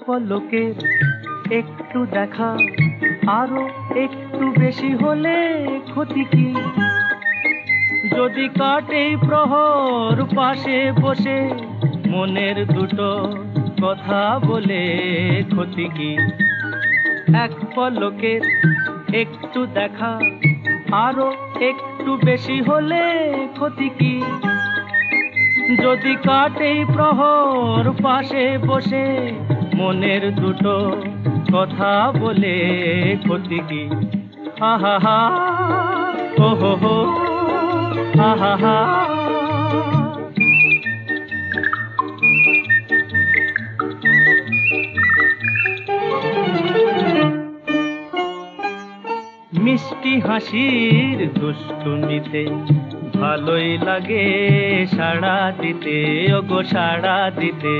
পলকের একটু দেখা আরো একটু বেশি হলে ক্ষতি কি? যদি কাটে প্রহর পাশে বসে মনের দুটো কথা বলে ক্ষতি কি? এক পলকের একটু দেখা আরো একটু বেশি হলে ক্ষতি কি? যদি কাটে প্রহর পাশে বসে মনের দুটো কথা বলে ক্ষতি কি? আহা হা ও হো হো আহা হা। মিষ্টি হাসির দুষ্টুমিতে ভালোই লাগে সাড়া দিতে, ওগো সাড়া দিতে।